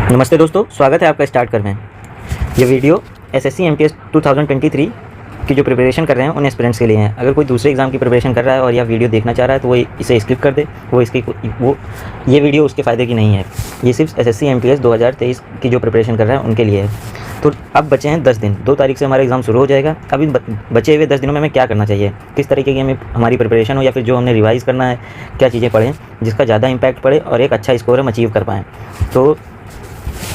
नमस्ते दोस्तों, स्वागत है आपका स्टार्ट कर में। ये वीडियो एसएससी एमटीएस 2023 की जो प्रिपरेशन कर रहे हैं उन एस्पिरेंट्स के लिए हैं। अगर कोई दूसरे एग्ज़ाम की प्रिपरेशन कर रहा है और यह वीडियो देखना चाह रहा है तो वो इसे स्किप कर दे। ये वीडियो उसके फ़ायदे की नहीं है। ये सिर्फ एसएससी एमटीएस 2023 की जो प्रिपरेशन कर रहे हैं उनके लिए है। तो अब बचे हैं 10 दिन, 2 तारीख से हमारा एग्ज़ाम शुरू हो जाएगा। अब इन बचे हुए 10 दिनों में हमें क्या करना चाहिए, किस तरीके की हमें हमारी प्रिपरेशन हो या फिर जो हमने रिवाइज़ करना है, क्या चीज़ें पढ़ें जिसका ज़्यादा इम्पैक्ट पड़े और एक अच्छा स्कोर हम अचीव कर पाएँ। तो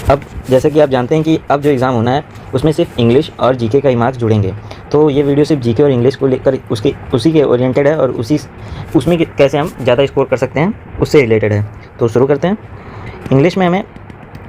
अब जैसे कि आप जानते हैं कि अब जो एग्ज़ाम होना है उसमें सिर्फ इंग्लिश और जीके का ही मार्क्स जुड़ेंगे। तो ये वीडियो सिर्फ जीके और इंग्लिश को लेकर उसी के ओरिएंटेड है और उसमें कैसे हम ज़्यादा स्कोर कर सकते हैं उससे रिलेटेड है। तो शुरू करते हैं। इंग्लिश में हमें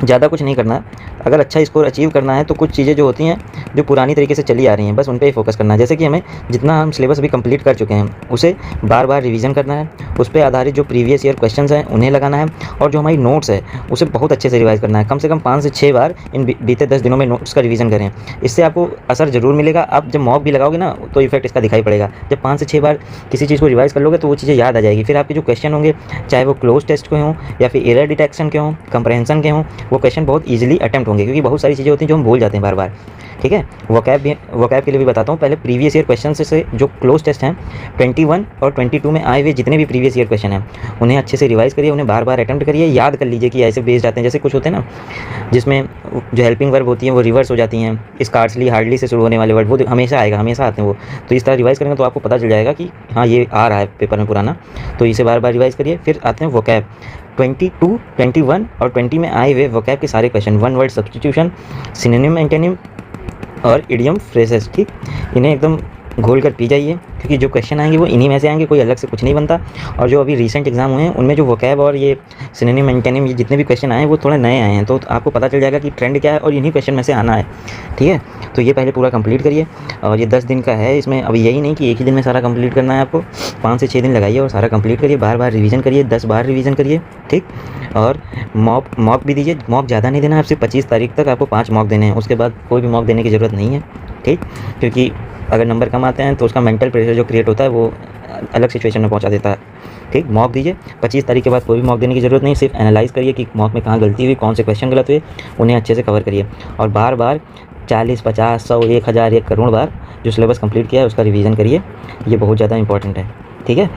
ज़्यादा कुछ नहीं करना है। अगर अच्छा स्कोर अचीव करना है तो कुछ चीज़ें जो होती हैं जो पुरानी तरीके से चली आ रही हैं बस उन पे ही फोकस करना है। जैसे कि हमें जितना हम सिलेबस अभी कंप्लीट कर चुके हैं उसे बार बार रिवीजन करना है, उस पे आधारित जो प्रीवियस ईयर क्वेश्चंस हैं उन्हें लगाना है और जो हमारी नोट्स है उसे बहुत अच्छे से रिवाइज़ करना है। कम से कम 5 से 6 बार इन बीते 10 दिनों में नोट्स का रिवीजन करें। इससे आपको असर ज़रूर मिलेगा। आप जब मॉक भी लगाओगे ना तो इफेक्ट इसका दिखाई पड़ेगा। जब 5 से 6 बार किसी चीज़ को रिवाइज़ कर लोगे तो वो चीज़ें याद आ जाएगी। फिर आपके जो क्वेश्चन होंगे चाहे वो क्लोज टेस्ट के हों या फिर एरर डिटेक्शन के हों, कंप्रहेंशन के हों, वो क्वेश्चन बहुत ईजिली अटेम्प्ट होंगे क्योंकि बहुत सारी चीज़ें होती हैं जो हम भूल जाते हैं बार बार। ठीक है, वोकैब के लिए भी बताता हूँ। पहले प्रीवियस ईयर क्वेश्चन से जो क्लोज टेस्ट हैं 21 और 22 में आए हुए जितने भी प्रीवियस ईयर क्वेश्चन हैं उन्हें अच्छे से रिवाइज़ करिए, उन्हें बार बार अटेम्प्ट करिए, याद कर लीजिए कि ऐसे बेस्ड आते हैं। जैसे कुछ होते हैं ना जिसमें जो हेल्पिंग वर्ब होती हैं वो रिवर्स हो जाती हैं, स्कार्सली हार्डली से शुरू होने वाले वर्ड वो हमेशा आते हैं वो। तो इस तरह रिवाइज़ करेंगे तो आपको पता चल जाएगा कि हाँ ये आ रहा है पेपर में पुराना, तो इसे बार बार रिवाइज़ करिए। फिर आते हैं वोकैब। 22, 21 और 20 में आए हुए वोकैब के सारे question, one word substitution, synonym, antonym और इडियम फ्रेजेस, ठीक, इन्हें एकदम घोल कर पी जाइए क्योंकि जो क्वेश्चन आएंगे वो इन्हीं में से आएंगे, कोई अलग से कुछ नहीं बनता। और जो अभी रीसेंट एग्जाम हुए हैं उनमें जो वोकैब और ये सिनोनिम, एंटोनिम, ये जितने भी क्वेश्चन आए हैं वो थोड़े नए आए हैं, तो आपको पता चल जाएगा कि ट्रेंड क्या है और इन्हीं क्वेश्चन में से आना है। ठीक है, तो ये पहले पूरा कंप्लीट करिए और ये 10 दिन का है। इसमें अब यही नहीं कि एक ही दिन में सारा कंप्लीट करना है, आपको 5 से 6 दिन लगाइए और सारा कंप्लीट करिए। बार बार रिवीजन करिए, 10 बार रिवीजन करिए, ठीक। और मॉक भी दीजिए। मॉक ज़्यादा नहीं देना है, सिर्फ 25 तारीख तक आपको 5 मॉक देने हैं, उसके बाद कोई भी मॉक देने की ज़रूरत नहीं है, ठीक। क्योंकि अगर नंबर कम आते हैं तो उसका मेंटल प्रेशर जो क्रिएट होता है वो अलग सिचुएशन में पहुंचा देता है, ठीक। मॉक दीजिए। 25 तारीख के बाद कोई भी मॉक देने की ज़रूरत नहीं, सिर्फ एनालाइज़ करिए कि मॉक में कहाँ गलती हुई, कौन से क्वेश्चन गलत हुए, उन्हें अच्छे से कवर करिए। और बार बार 40, 50, 100, 1000, 1 करोड़ बार जो सिलेबस कंप्लीट किया है उसका रिवीजन करिए। ये बहुत ज़्यादा इंपॉर्टेंट है, ठीक है।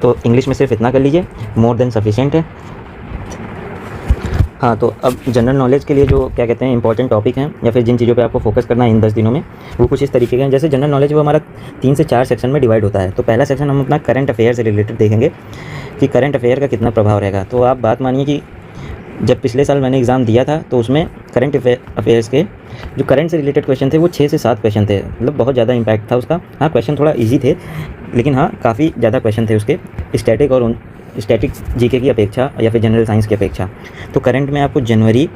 तो इंग्लिश में सिर्फ इतना कर लीजिए, मोर देन सफिशिएंट है। हाँ, तो अब जनरल नॉलेज के लिए जो क्या कहते हैं इंपॉर्टेंट टॉपिक हैं या फिर जिन चीज़ों पे आपको फोकस करना है इन 10 दिनों में वो कुछ इस तरीके के हैं। जैसे जनरल नॉलेज वो हमारा 3 से 4 सेक्शन में डिवाइड होता है। तो पहला सेक्शन हम अपना करंट अफेयर से रिलेटेड देखेंगे कि करंट अफेयर का कितना प्रभाव रहेगा। तो आप बात मानिए कि जब पिछले साल मैंने एग्ज़ाम दिया था तो उसमें करंट अफेयर्स के जो करंट से रिलेटेड क्वेश्चन थे वो 6 से 7 क्वेश्चन थे, मतलब बहुत ज़्यादा इम्पैक्ट था उसका। हाँ, क्वेश्चन थोड़ा ईजी थे लेकिन हाँ काफ़ी ज़्यादा क्वेश्चन थे उसके, स्टैटिक जीके की अपेक्षा या फिर जनरल साइंस की अपेक्षा। तो करंट में आपको जनवरी,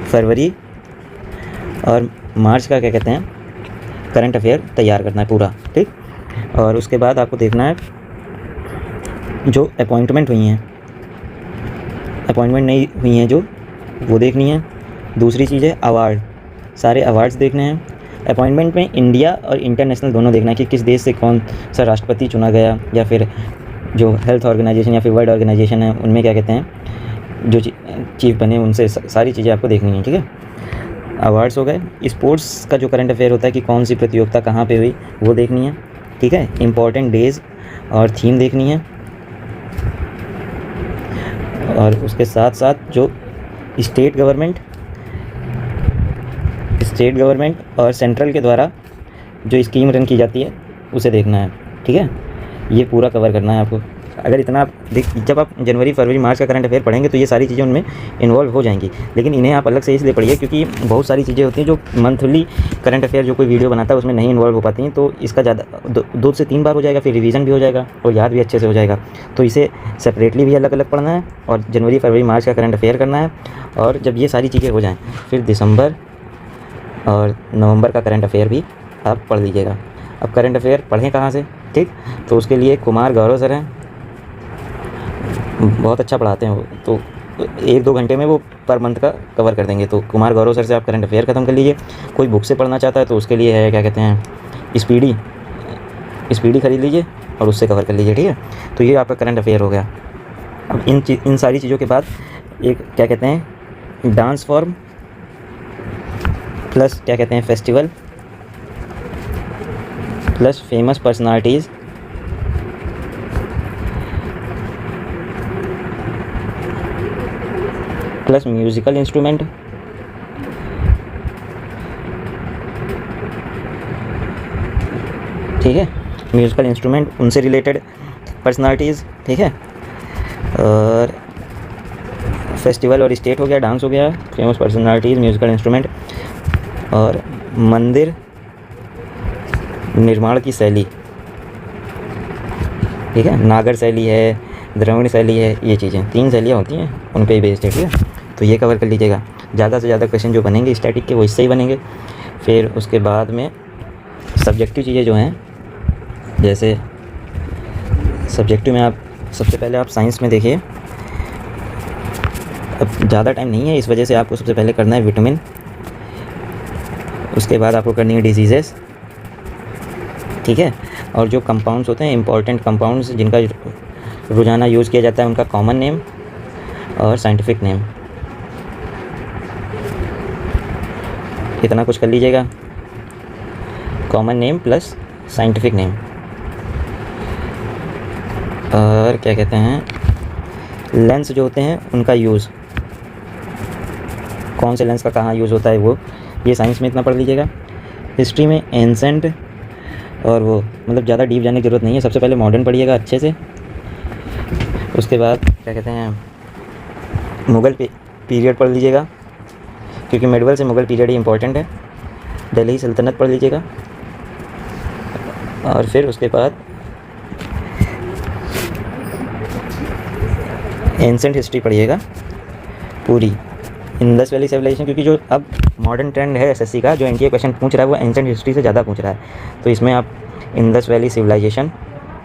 फरवरी और मार्च का क्या कहते हैं करंट अफेयर तैयार करना है पूरा, ठीक। और उसके बाद आपको देखना है जो अपॉइंटमेंट नहीं हुई हैं जो वो देखनी है। दूसरी चीज़ है अवार्ड, सारे अवार्ड्स देखने हैं। अपॉइंटमेंट में इंडिया और इंटरनेशनल दोनों देखना है कि किस देश से कौन सा राष्ट्रपति चुना गया या फिर जो हेल्थ ऑर्गेनाइजेशन या फिर वर्ल्ड ऑर्गेनाइजेशन है उनमें क्या कहते हैं जो चीफ बने उनसे सारी चीज़ें आपको देखनी है, ठीक है। अवार्ड्स हो गए। स्पोर्ट्स का जो करंट अफेयर होता है कि कौन सी प्रतियोगिता कहाँ पे हुई वो देखनी है, ठीक है। इम्पॉर्टेंट डेज़ और थीम देखनी है। और उसके साथ साथ जो स्टेट गवर्नमेंट और सेंट्रल के द्वारा जो स्कीम रन की जाती है उसे देखना है, ठीक है। ये पूरा कवर करना है आपको। अगर इतना आप जब आप जनवरी, फरवरी, मार्च का करंट अफेयर पढ़ेंगे तो ये सारी चीज़ें उनमें इन्वॉल्व हो जाएंगी, लेकिन इन्हें आप अलग से इसलिए पढ़िए क्योंकि बहुत सारी चीज़ें होती हैं जो मंथली करंट अफेयर जो कोई वीडियो बनाता है उसमें नहीं इन्वॉल्व हो पाती हैं। तो इसका ज़्यादा 2 से 3 बार हो जाएगा, फिर रिवीजन भी हो जाएगा और याद भी अच्छे से हो जाएगा। तो इसे सेपरेटली भी अलग अलग पढ़ना है और जनवरी, फरवरी, मार्च का करंट अफेयर करना है। और जब ये सारी चीज़ें हो जाएँ फिर दिसंबर और नवंबर का करंट अफेयर भी आप पढ़ लीजिएगा। अब करंट अफेयर पढ़ें कहाँ से, ठीक। तो उसके लिए कुमार गौरव सर हैं, बहुत अच्छा पढ़ाते हैं वो, तो 1-2 घंटे में वो पर मंथ का कवर कर देंगे। तो कुमार गौरव सर से आप करंट अफेयर ख़त्म कर लीजिए। कोई बुक से पढ़ना चाहता है तो उसके लिए है क्या कहते हैं स्पीडी खरीद लीजिए और उससे कवर कर लीजिए, ठीक है। तो ये आपका करंट अफेयर हो गया। अब इन सारी चीज़ों के बाद एक क्या कहते हैं डांस फॉर्म प्लस क्या कहते हैं festival plus famous personalities plus musical instrument ठीक है, म्यूज़िकल इंस्ट्रूमेंट उनसे रिलेटेड पर्सनालिटीज़, ठीक है। और फेस्टिवल और स्टेट हो गया, डांस हो गया, फेमस पर्सनालिटीज़, म्यूज़िकल इंस्ट्रूमेंट और मंदिर निर्माण की शैली, ठीक है। नागर शैली है, द्रविड़ शैली है, ये चीज़ें 3 शैलियाँ होती हैं, उन पे ही बेस्ड है, ठीक है। तो ये कवर कर लीजिएगा। ज़्यादा से ज़्यादा क्वेश्चन जो बनेंगे स्टैटिक के वो इससे ही बनेंगे। फिर उसके बाद में सब्जेक्टिव चीज़ें जो हैं, जैसे सब्जेक्टिव में आप सबसे पहले आप साइंस में देखिए, अब ज़्यादा टाइम नहीं है इस वजह से आपको सबसे पहले करना है विटामिन, उसके बाद आपको करनी है डिजीज़ेस, ठीक है। और जो कंपाउंड्स होते हैं इंपॉर्टेंट कंपाउंड्स जिनका रोज़ाना यूज़ किया जाता है उनका कॉमन नेम और साइंटिफिक नेम, इतना कुछ कर लीजिएगा, common name plus scientific name. और क्या कहते हैं लेंस जो होते हैं उनका यूज़, कौन से लेंस का कहाँ यूज़ होता है वो, ये साइंस में इतना पढ़ लीजिएगा। हिस्ट्री में एंसेंट और वो मतलब ज़्यादा डीप जाने की ज़रूरत नहीं है, सबसे पहले मॉडर्न पढ़िएगा अच्छे से। उसके बाद क्या कहते हैं मुग़ल पीरियड पढ़ लीजिएगा, क्योंकि मेडवल से मुग़ल पीरियड ही इंपॉर्टेंट है। दिल्ली सल्तनत पढ़ लीजिएगा और फिर उसके बाद एंसेंट हिस्ट्री पढ़िएगा पूरी, इंडस वैली सिविलाइजेशन, क्योंकि जो अब मॉडर्न ट्रेंड है एसएससी का, जो एनटीए क्वेश्चन पूछ रहा है वो एंसेंट हिस्ट्री से ज़्यादा पूछ रहा है, तो इसमें आप इंडस वैली सिविलाइजेशन,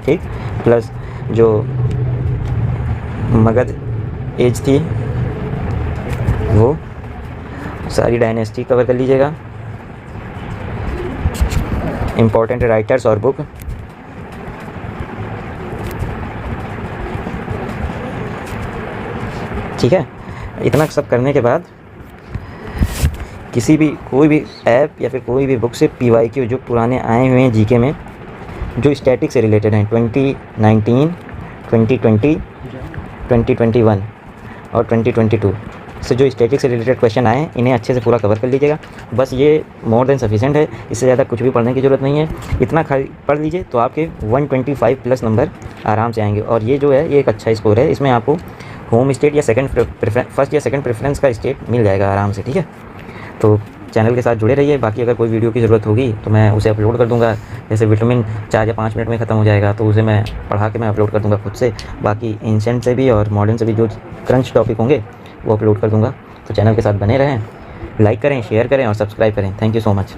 ठीक, प्लस जो मगध एज थी वो सारी डायनेस्टी कवर कर लीजिएगा, इम्पोर्टेंट राइटर्स और बुक, ठीक है। इतना सब करने के बाद किसी भी कोई भी ऐप या फिर कोई भी बुक से पीवाईक्यू जो पुराने आए हुए हैं जीके में जो स्टैटिक से रिलेटेड हैं 2019, 2020, 2021 और 2022 से जो स्टैटिक से रिलेटेड क्वेश्चन आए हैं इन्हें अच्छे से पूरा कवर कर लीजिएगा। बस ये मोर देन सफिशिएंट है, इससे ज़्यादा कुछ भी पढ़ने की ज़रूरत नहीं है। इतना खाली पढ़ लीजिए तो आपके 125 प्लस नंबर आराम से आएंगे। और ये जो है ये एक अच्छा स्कोर है, इसमें आपको होम स्टेट या फर्स्ट या सेकंड प्रेफरेंस का स्टेट मिल जाएगा आराम से, ठीक है। तो चैनल के साथ जुड़े रहिए। बाकी अगर कोई वीडियो की ज़रूरत होगी तो मैं उसे अपलोड कर दूंगा। जैसे विटामिन 4 या 5 मिनट में ख़त्म हो जाएगा तो उसे मैं पढ़ा के मैं अपलोड कर दूंगा खुद से। बाकी एंशिएंट से भी और मॉडर्न से भी जो क्रंच टॉपिक होंगे वो अपलोड कर दूंगा। तो चैनल के साथ बने रहें, लाइक करें, शेयर करें और सब्सक्राइब करें। Thank you so much.